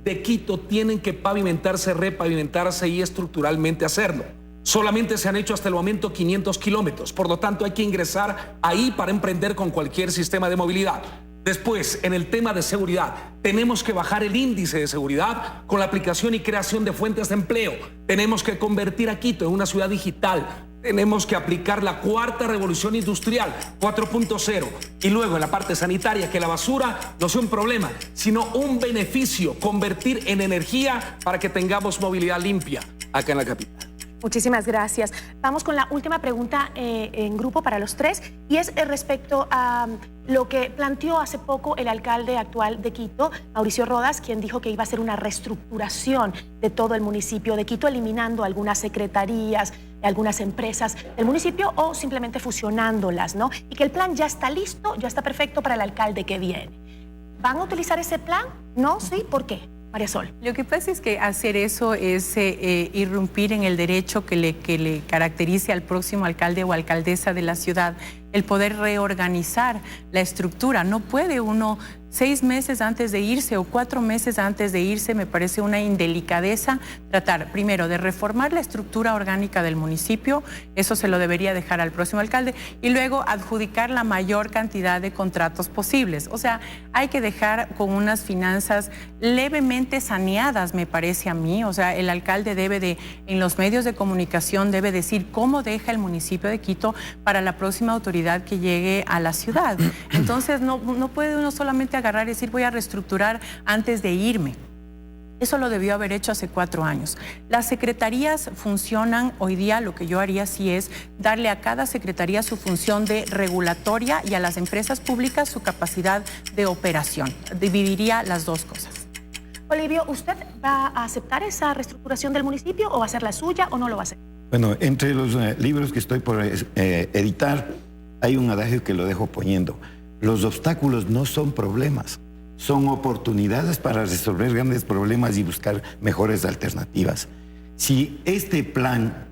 de Quito tienen que pavimentarse, repavimentarse y estructuralmente hacerlo. Solamente se han hecho hasta el momento 500 kilómetros. Por lo tanto, hay que ingresar ahí para emprender con cualquier sistema de movilidad. Después, en el tema de seguridad, tenemos que bajar el índice de seguridad con la aplicación y creación de fuentes de empleo. Tenemos que convertir a Quito en una ciudad digital. Tenemos que aplicar la 4ª revolución industrial 4.0. Y luego en la parte sanitaria, que la basura no sea un problema, sino un beneficio, convertir en energía para que tengamos movilidad limpia acá en la capital. Muchísimas gracias. Vamos con la última pregunta en grupo para los 3, y es respecto a lo que planteó hace poco el alcalde actual de Quito, Mauricio Rodas, quien dijo que iba a hacer una reestructuración de todo el municipio de Quito, eliminando algunas secretarías, algunas empresas del municipio o simplemente fusionándolas, ¿no? Y que el plan ya está listo, ya está perfecto para el alcalde que viene. ¿Van a utilizar ese plan? ¿No? ¿Sí? ¿Por qué? María Sol. Lo que pasa es que hacer eso es irrumpir en el derecho que le caracterice al próximo alcalde o alcaldesa de la ciudad, el poder reorganizar la estructura. No puede uno 6 meses antes de irse o 4 meses antes de irse, me parece una indelicadeza tratar primero de reformar la estructura orgánica del municipio, eso se lo debería dejar al próximo alcalde, y luego adjudicar la mayor cantidad de contratos posibles. O sea, hay que dejar con unas finanzas levemente saneadas, me parece a mí. O sea, el alcalde debe en los medios de comunicación debe decir cómo deja el municipio de Quito para la próxima autoridad que llegue a la ciudad. Entonces no puede uno solamente agarrar y decir voy a reestructurar antes de irme. Eso lo debió haber hecho hace 4 años. Las secretarías funcionan hoy día, lo que yo haría sí es darle a cada secretaría su función de regulatoria y a las empresas públicas su capacidad de operación. Dividiría las 2 cosas. Olivio, ¿usted va a aceptar esa reestructuración del municipio o va a ser la suya o no lo va a hacer? Bueno, entre los libros que estoy por editar, hay un adagio que lo dejo poniendo. Los obstáculos no son problemas, son oportunidades para resolver grandes problemas y buscar mejores alternativas. Si este plan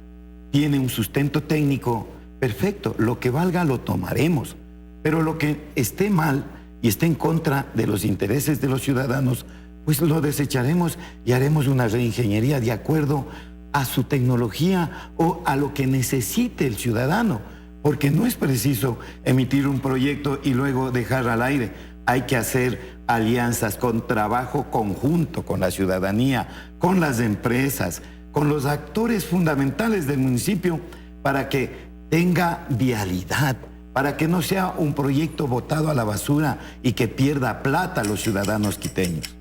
tiene un sustento técnico, perfecto, lo que valga lo tomaremos, pero lo que esté mal y esté en contra de los intereses de los ciudadanos, pues lo desecharemos y haremos una reingeniería de acuerdo a su tecnología o a lo que necesite el ciudadano, porque no es preciso emitir un proyecto y luego dejar al aire. Hay que hacer alianzas con trabajo conjunto con la ciudadanía, con las empresas, con los actores fundamentales del municipio para que tenga vialidad, para que no sea un proyecto botado a la basura y que pierda plata a los ciudadanos quiteños.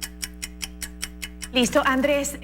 Listo, Andrés,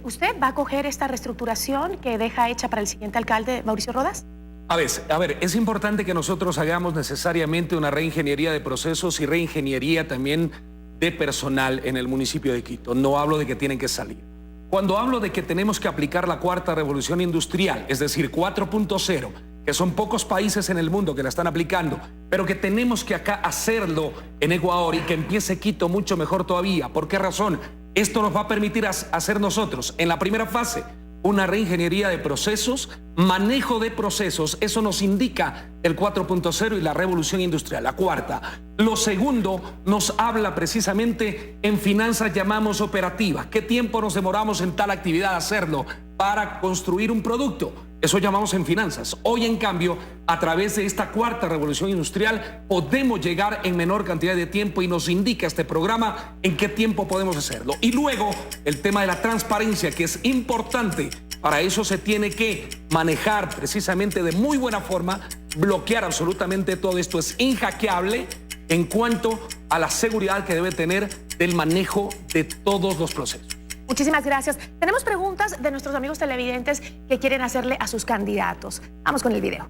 ¿usted va a coger esta reestructuración que deja hecha para el siguiente alcalde, Mauricio Rodas? A ver, es importante que nosotros hagamos necesariamente una reingeniería de procesos y reingeniería también de personal en el municipio de Quito. No hablo de que tienen que salir. Cuando hablo de que tenemos que aplicar la cuarta revolución industrial, es decir, 4.0, que son pocos países en el mundo que la están aplicando, pero que tenemos que acá hacerlo en Ecuador y que empiece Quito mucho mejor todavía. ¿Por qué razón? Esto nos va a permitir hacer nosotros, en la primera fase, una reingeniería de procesos, manejo de procesos. Eso nos indica el 4.0 y la revolución industrial, la cuarta. Lo segundo nos habla precisamente, en finanzas llamamos operativa. ¿Qué tiempo nos demoramos en tal actividad a hacerlo para construir un producto? Eso llamamos en finanzas. Hoy, en cambio, a través de esta cuarta revolución industrial, podemos llegar en menor cantidad de tiempo y nos indica este programa en qué tiempo podemos hacerlo. Y luego, el tema de la transparencia, que es importante. Para eso se tiene que manejar precisamente de muy buena forma, bloquear absolutamente todo esto. Es inhackeable en cuanto a la seguridad que debe tener del manejo de todos los procesos. Muchísimas gracias. Tenemos preguntas de nuestros amigos televidentes que quieren hacerle a sus candidatos. Vamos con el video.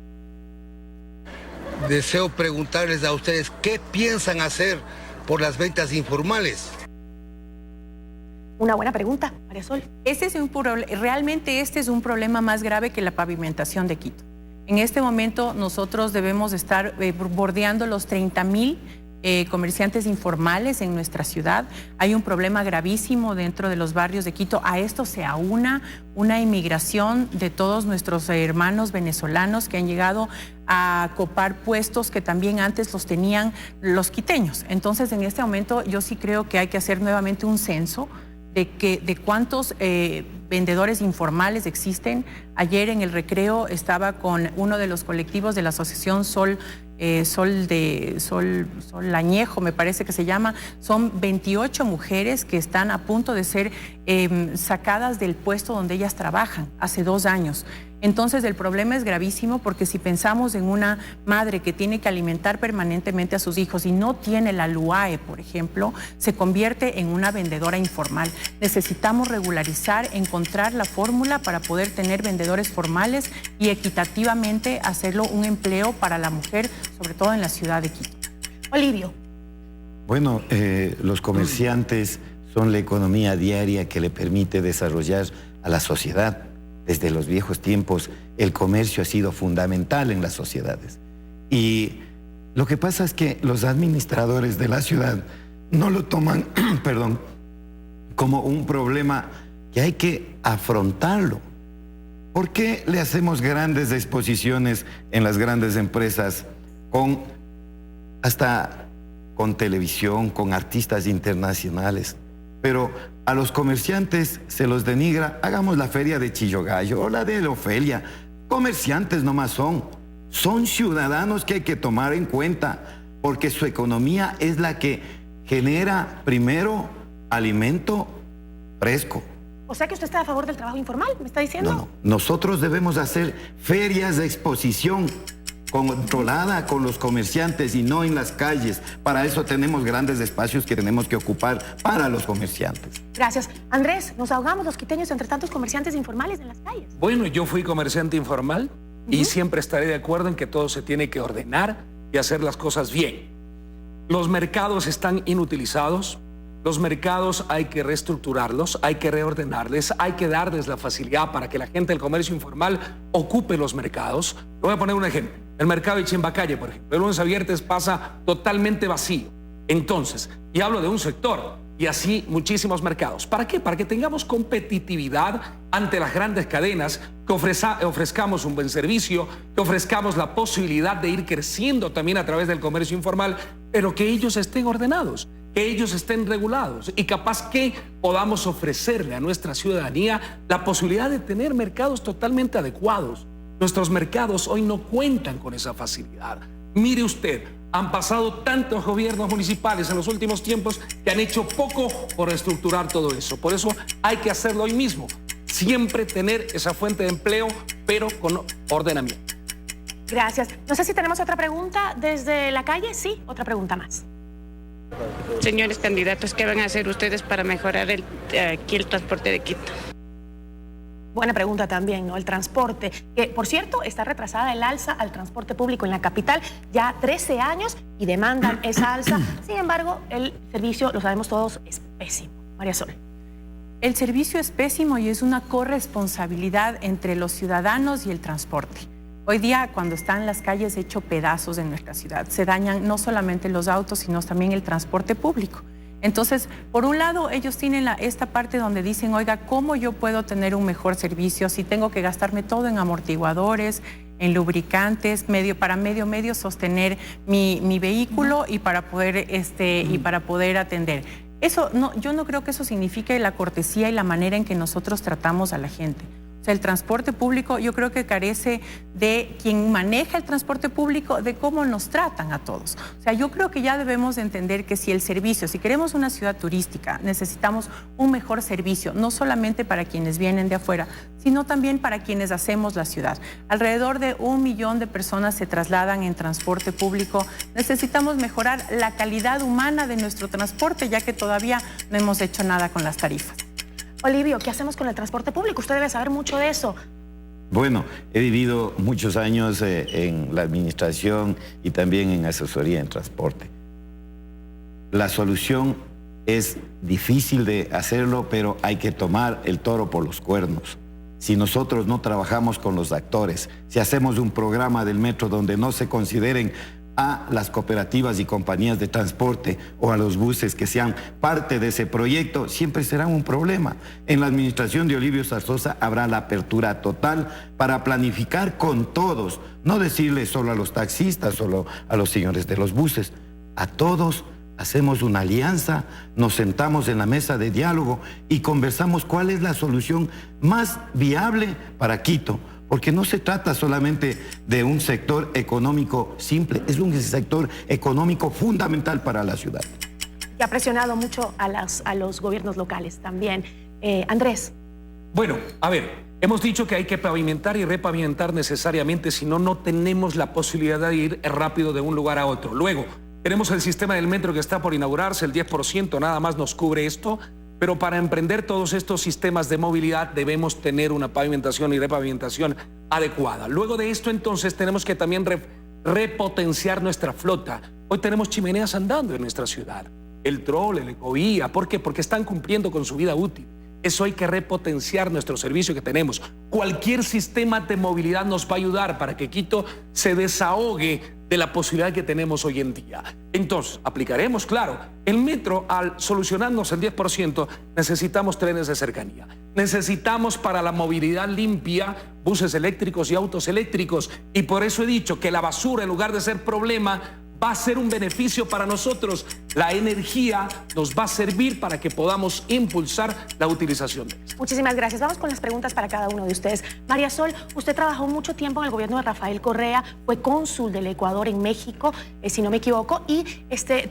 Deseo preguntarles a ustedes qué piensan hacer por las ventas informales. Una buena pregunta, María Sol. Realmente este es un problema más grave que la pavimentación de Quito. En este momento nosotros debemos estar bordeando los 30,000 comerciantes informales en nuestra ciudad. Hay un problema gravísimo dentro de los barrios de Quito. A esto se aúna una inmigración de todos nuestros hermanos venezolanos que han llegado a copar puestos que también antes los tenían los quiteños. Entonces, en este momento yo sí creo que hay que hacer nuevamente un censo de cuántos vendedores informales existen. Ayer en el recreo estaba con uno de los colectivos de la asociación Sol Añejo, me parece que se llama. Son 28 mujeres que están a punto de ser sacadas del puesto donde ellas trabajan hace 2 años. Entonces el problema es gravísimo porque si pensamos en una madre que tiene que alimentar permanentemente a sus hijos y no tiene la LUAE, por ejemplo, se convierte en una vendedora informal. Necesitamos regularizar, encontrar la fórmula para poder tener vendedores formales y equitativamente hacerlo un empleo para la mujer, sobre todo en la ciudad de Quito. Olivio. Bueno, los comerciantes son la economía diaria que le permite desarrollar a la sociedad. Desde los viejos tiempos, el comercio ha sido fundamental en las sociedades. Y lo que pasa es que los administradores de la ciudad no lo toman, como un problema que hay que afrontarlo. ¿Por qué le hacemos grandes exposiciones en las grandes empresas hasta con televisión, con artistas internacionales? Pero a los comerciantes se los denigra. Hagamos la feria de Chillogallo o la de Ofelia. Comerciantes nomás son ciudadanos que hay que tomar en cuenta, porque su economía es la que genera primero alimento fresco. O sea que usted está a favor del trabajo informal, ¿me está diciendo? No. Nosotros debemos hacer ferias de exposición controlada con los comerciantes y no en las calles. Para eso tenemos grandes espacios que tenemos que ocupar para los comerciantes. Gracias. Andrés, nos ahogamos los quiteños entre tantos comerciantes informales en las calles. Bueno, yo fui comerciante informal y siempre estaré de acuerdo en que todo se tiene que ordenar y hacer las cosas bien. Los mercados están inutilizados. Los mercados hay que reestructurarlos, hay que reordenarles, hay que darles la facilidad para que la gente del comercio informal ocupe los mercados. Le voy a poner un ejemplo. El mercado de Chimbacalle, por ejemplo, de lunes a viernes pasa totalmente vacío. Entonces, y hablo de un sector, y así muchísimos mercados. ¿Para qué? Para que tengamos competitividad ante las grandes cadenas, que ofrezcamos un buen servicio, que ofrezcamos la posibilidad de ir creciendo también a través del comercio informal, pero que ellos estén ordenados, que ellos estén regulados y capaz que podamos ofrecerle a nuestra ciudadanía la posibilidad de tener mercados totalmente adecuados. Nuestros mercados hoy no cuentan con esa facilidad. Mire usted, han pasado tantos gobiernos municipales en los últimos tiempos que han hecho poco por reestructurar todo eso. Por eso hay que hacerlo hoy mismo. Siempre tener esa fuente de empleo, pero con ordenamiento. Gracias. No sé si tenemos otra pregunta desde la calle. Sí, otra pregunta más. Señores candidatos, ¿qué van a hacer ustedes para mejorar aquí el transporte de Quito? Buena pregunta también, ¿no? El transporte, que por cierto está retrasada el alza al transporte público en la capital ya 13 años y demandan esa alza. Sin embargo, el servicio, lo sabemos todos, es pésimo. María Sol. El servicio es pésimo y es una corresponsabilidad entre los ciudadanos y el transporte. Hoy día, cuando están las calles hecho pedazos en nuestra ciudad, se dañan no solamente los autos, sino también el transporte público. Entonces, por un lado, ellos tienen esta parte donde dicen, oiga, ¿cómo yo puedo tener un mejor servicio si tengo que gastarme todo en amortiguadores, en lubricantes, para medio sostener mi vehículo y para poder atender? Eso no, yo no creo que eso signifique la cortesía y la manera en que nosotros tratamos a la gente. O sea, el transporte público yo creo que carece de quien maneja el transporte público, de cómo nos tratan a todos. O sea, yo creo que ya debemos entender que si el servicio, si queremos una ciudad turística, necesitamos un mejor servicio, no solamente para quienes vienen de afuera, sino también para quienes hacemos la ciudad. Alrededor de 1 millón de personas se trasladan en transporte público. Necesitamos mejorar la calidad humana de nuestro transporte, ya que todavía no hemos hecho nada con las tarifas. Olivio, ¿qué hacemos con el transporte público? Usted debe saber mucho de eso. Bueno, he vivido muchos años en la administración y también en asesoría en transporte. La solución es difícil de hacerlo, pero hay que tomar el toro por los cuernos. Si nosotros no trabajamos con los actores, si hacemos un programa del metro donde no se consideren a las cooperativas y compañías de transporte o a los buses que sean parte de ese proyecto, siempre será un problema. En la administración de Olivio Zarzosa habrá la apertura total para planificar con todos, no decirle solo a los taxistas, solo a los señores de los buses, a todos. Hacemos una alianza, nos sentamos en la mesa de diálogo y conversamos cuál es la solución más viable para Quito. Porque no se trata solamente de un sector económico simple, es un sector económico fundamental para la ciudad. Y ha presionado mucho a los gobiernos locales también. Andrés. Bueno, a ver, hemos dicho que hay que pavimentar y repavimentar necesariamente, si no, no tenemos la posibilidad de ir rápido de un lugar a otro. Luego, tenemos el sistema del metro que está por inaugurarse, el 10% nada más nos cubre esto. Pero para emprender todos estos sistemas de movilidad debemos tener una pavimentación y repavimentación adecuada. Luego de esto, entonces, tenemos que también repotenciar nuestra flota. Hoy tenemos chimeneas andando en nuestra ciudad. El trol, el ecovía. ¿Por qué? Porque están cumpliendo con su vida útil. Eso hay que repotenciar nuestro servicio que tenemos. Cualquier sistema de movilidad nos va a ayudar para que Quito se desahogue de la posibilidad que tenemos hoy en día. Entonces, aplicaremos, claro, el metro. Al solucionarnos el 10%, necesitamos trenes de cercanía. Necesitamos para la movilidad limpia buses eléctricos y autos eléctricos. Y por eso he dicho que la basura, en lugar de ser problema, va a ser un beneficio para nosotros. La energía nos va a servir para que podamos impulsar la utilización de esto. Muchísimas gracias. Vamos con las preguntas para cada uno de ustedes. María Sol, usted trabajó mucho tiempo en el gobierno de Rafael Correa, fue cónsul del Ecuador en México, si no me equivoco, y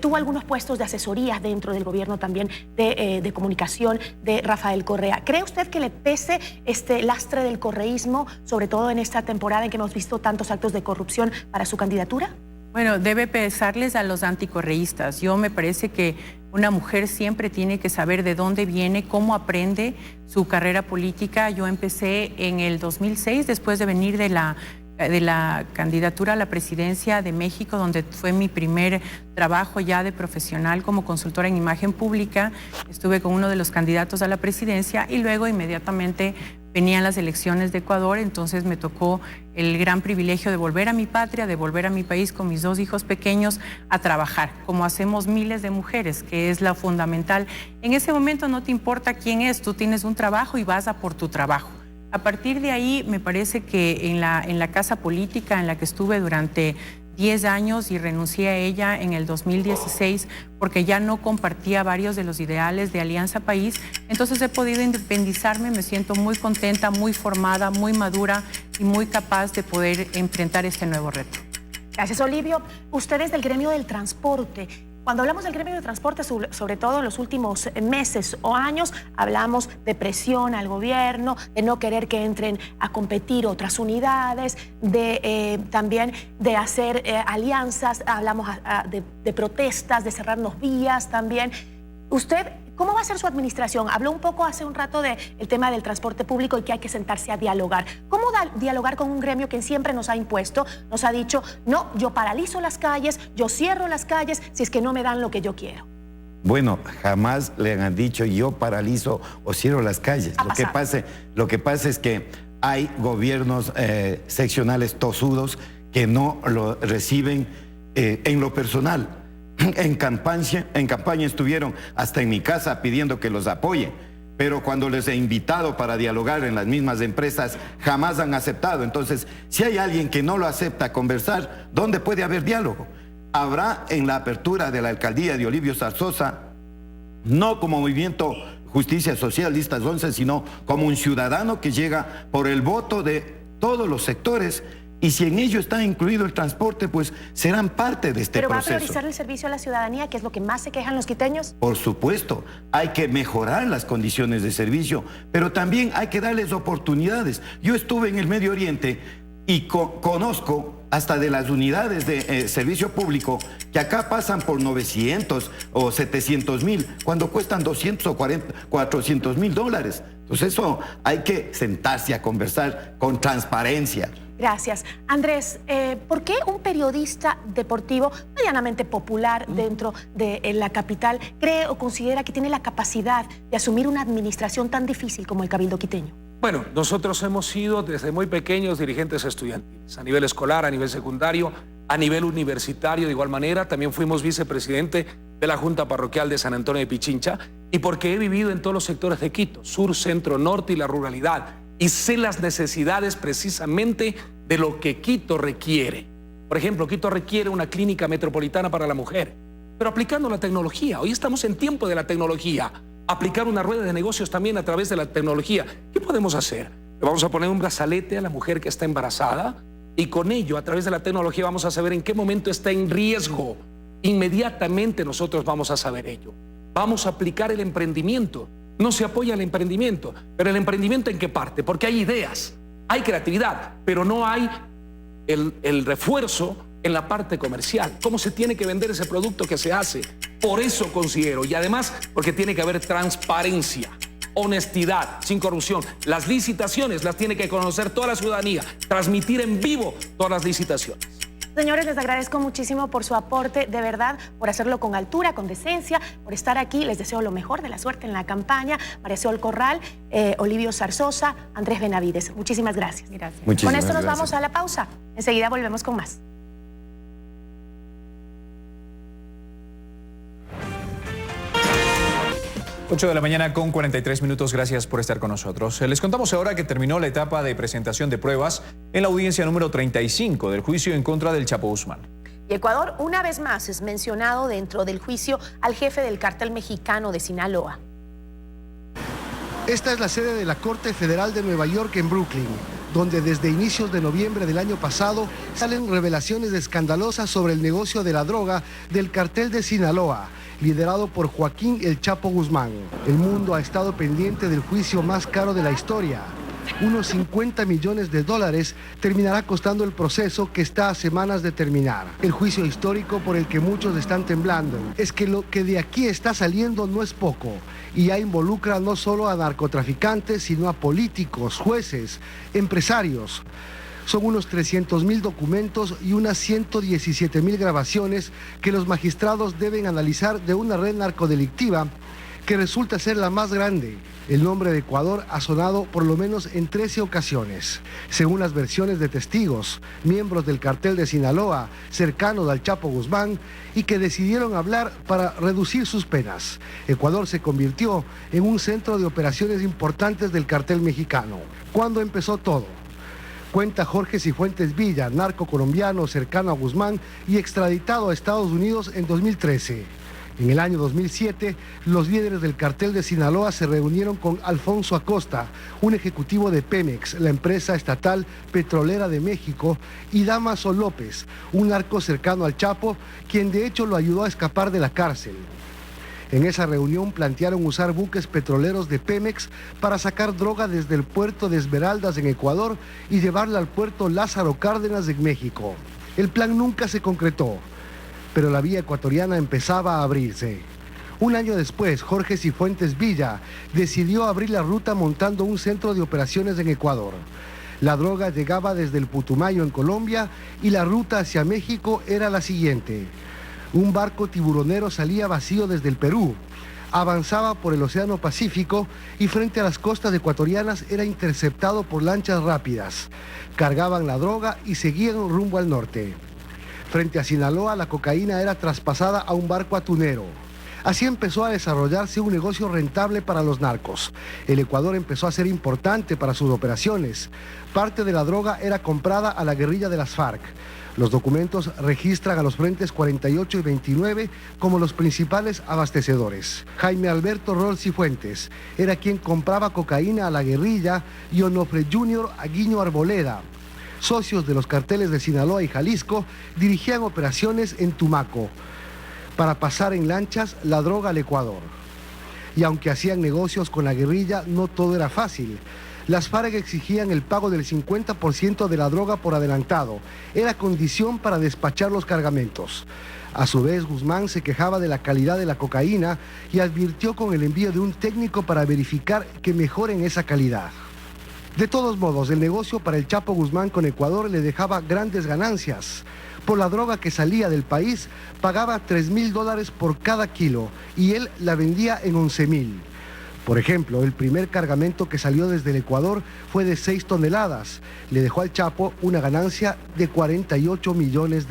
tuvo algunos puestos de asesoría dentro del gobierno también de comunicación de Rafael Correa. ¿Cree usted que le pese este lastre del correísmo, sobre todo en esta temporada en que hemos visto tantos actos de corrupción, para su candidatura? Bueno, debe pesarles a los anticorreístas. Yo me parece que una mujer siempre tiene que saber de dónde viene, cómo aprende su carrera política. Yo empecé en el 2006, después de venir de la candidatura a la presidencia de México, donde fue mi primer trabajo ya de profesional como consultora en imagen pública. Estuve con uno de los candidatos a la presidencia y luego inmediatamente venían las elecciones de Ecuador, entonces me tocó el gran privilegio de volver a mi patria, de volver a mi país con mis 2 hijos pequeños a trabajar, como hacemos miles de mujeres, que es lo fundamental. En ese momento no te importa quién es, tú tienes un trabajo y vas a por tu trabajo. A partir de ahí, me parece que en la casa política en la que estuve durante 10 años y renuncié a ella en el 2016 porque ya no compartía varios de los ideales de Alianza País, entonces he podido independizarme, me siento muy contenta, muy formada, muy madura y muy capaz de poder enfrentar este nuevo reto. Gracias, Olivio. Usted es del gremio del transporte. Cuando hablamos del gremio de transporte, sobre todo en los últimos meses o años, hablamos de presión al gobierno, de no querer que entren a competir otras unidades, también de hacer alianzas, hablamos de protestas, de cerrarnos vías también. Usted, ¿cómo va a ser su administración? Habló un poco hace un rato del tema del transporte público y que hay que sentarse a dialogar. ¿Cómo dialogar con un gremio que siempre nos ha impuesto, nos ha dicho, no, yo paralizo las calles, yo cierro las calles si es que no me dan lo que yo quiero? Bueno, jamás le han dicho yo paralizo o cierro las calles. Lo que pasa es que hay gobiernos seccionales tosudos que no lo reciben en lo personal. En campaña estuvieron hasta en mi casa pidiendo que los apoye, pero cuando les he invitado para dialogar en las mismas empresas, jamás han aceptado. Entonces, si hay alguien que no lo acepta conversar, ¿dónde puede haber diálogo? Habrá en la apertura de la alcaldía de Olivio Zarzosa, no como movimiento Justicia Social Listas 11, sino como un ciudadano que llega por el voto de todos los sectores. Y si en ello está incluido el transporte, pues serán parte de este proceso. ¿Pero va a priorizar el servicio a la ciudadanía, que es lo que más se quejan los quiteños? Por supuesto, hay que mejorar las condiciones de servicio, pero también hay que darles oportunidades. Yo estuve en el Medio Oriente y conozco hasta de las unidades de servicio público que acá pasan por 900 o 700 mil, cuando cuestan 200 o 400 mil dólares. Entonces eso hay que sentarse a conversar con transparencia. Gracias. Andrés, ¿por qué un periodista deportivo medianamente popular dentro de la capital cree o considera que tiene la capacidad de asumir una administración tan difícil como el Cabildo quiteño? Bueno, nosotros hemos sido desde muy pequeños dirigentes estudiantiles, a nivel escolar, a nivel secundario, a nivel universitario de igual manera. También fuimos vicepresidente de la Junta Parroquial de San Antonio de Pichincha, y porque he vivido en todos los sectores de Quito, sur, centro, norte y la ruralidad, y sé las necesidades precisamente de lo que Quito requiere. Por ejemplo, Quito requiere una clínica metropolitana para la mujer, pero aplicando la tecnología. Hoy estamos en tiempo de la tecnología. Aplicar una rueda de negocios también a través de la tecnología. ¿Qué podemos hacer? Le vamos a poner un brazalete a la mujer que está embarazada y con ello, a través de la tecnología, vamos a saber en qué momento está en riesgo. Inmediatamente nosotros vamos a saber ello. Vamos a aplicar el emprendimiento. No se apoya el emprendimiento, pero el emprendimiento ¿en qué parte? Porque hay ideas, hay creatividad, pero no hay el refuerzo en la parte comercial. ¿Cómo se tiene que vender ese producto que se hace? Por eso considero, y además porque tiene que haber transparencia, honestidad, sin corrupción. Las licitaciones las tiene que conocer toda la ciudadanía, transmitir en vivo todas las licitaciones. Señores, les agradezco muchísimo por su aporte, de verdad, por hacerlo con altura, con decencia, por estar aquí. Les deseo lo mejor, de la suerte en la campaña. María Sol Corral, Olivio Zarzosa, Andrés Benavides. Muchísimas gracias. Con esto nos vamos a la pausa. Enseguida volvemos con más. Ocho de la mañana con 43 minutos. Gracias por estar con nosotros. Les contamos ahora que terminó la etapa de presentación de pruebas en la audiencia número 35 del juicio en contra del Chapo Guzmán. Y Ecuador, una vez más, es mencionado dentro del juicio al jefe del cártel mexicano de Sinaloa. Esta es la sede de la Corte Federal de Nueva York en Brooklyn, donde desde inicios de noviembre del año pasado salen revelaciones escandalosas sobre el negocio de la droga del cartel de Sinaloa, liderado por Joaquín El Chapo Guzmán. El mundo ha estado pendiente del juicio más caro de la historia. Unos 50 millones de dólares terminará costando el proceso que está a semanas de terminar. El juicio histórico por el que muchos están temblando es que lo que de aquí está saliendo no es poco y ya involucra no solo a narcotraficantes, sino a políticos, jueces, empresarios. Son unos 300.000 documentos y unas 117.000 grabaciones que los magistrados deben analizar de una red narcodelictiva que resulta ser la más grande, El nombre de Ecuador ha sonado por lo menos en 13 ocasiones. Según las versiones de testigos, miembros del cartel de Sinaloa, cercanos al Chapo Guzmán, y que decidieron hablar para reducir sus penas. Ecuador se convirtió en un centro de operaciones importantes del cartel mexicano. ¿Cuándo empezó todo? Cuenta Jorge Cifuentes Villa, narco colombiano cercano a Guzmán y extraditado a Estados Unidos en 2013. En el año 2007, los líderes del cartel de Sinaloa se reunieron con Alfonso Acosta, un ejecutivo de Pemex, la empresa estatal petrolera de México, y Damaso López, un narco cercano al Chapo, quien de hecho lo ayudó a escapar de la cárcel. En esa reunión plantearon usar buques petroleros de Pemex para sacar droga desde el puerto de Esmeraldas en Ecuador y llevarla al puerto Lázaro Cárdenas en México. El plan nunca se concretó, pero la vía ecuatoriana empezaba a abrirse. Un año después, Jorge Cifuentes Villa decidió abrir la ruta montando un centro de operaciones en Ecuador. La droga llegaba desde el Putumayo en Colombia y la ruta hacia México era la siguiente. Un barco tiburonero salía vacío desde el Perú, avanzaba por el Océano Pacífico y frente a las costas ecuatorianas era interceptado por lanchas rápidas. Cargaban la droga y seguían rumbo al norte. Frente a Sinaloa, la cocaína era traspasada a un barco atunero. Así empezó a desarrollarse un negocio rentable para los narcos. El Ecuador empezó a ser importante para sus operaciones. Parte de la droga era comprada a la guerrilla de las FARC. Los documentos registran a los frentes 48 y 29 como los principales abastecedores. Jaime Alberto Rol Cifuentes era quien compraba cocaína a la guerrilla y Onofre Jr. a Guiño Arboleda. Socios de los carteles de Sinaloa y Jalisco dirigían operaciones en Tumaco para pasar en lanchas la droga al Ecuador. Y aunque hacían negocios con la guerrilla, no todo era fácil. Las FARC exigían el pago del 50% de la droga por adelantado. Era condición para despachar los cargamentos. A su vez, Guzmán se quejaba de la calidad de la cocaína y advirtió con el envío de un técnico para verificar que mejoren esa calidad. De todos modos, el negocio para el Chapo Guzmán con Ecuador le dejaba grandes ganancias. Por la droga que salía del país, pagaba $3,000 por cada kilo y él la vendía en 11,000. Por ejemplo, el primer cargamento que salió desde el Ecuador fue de 6 toneladas. Le dejó al Chapo una ganancia de $48 millones.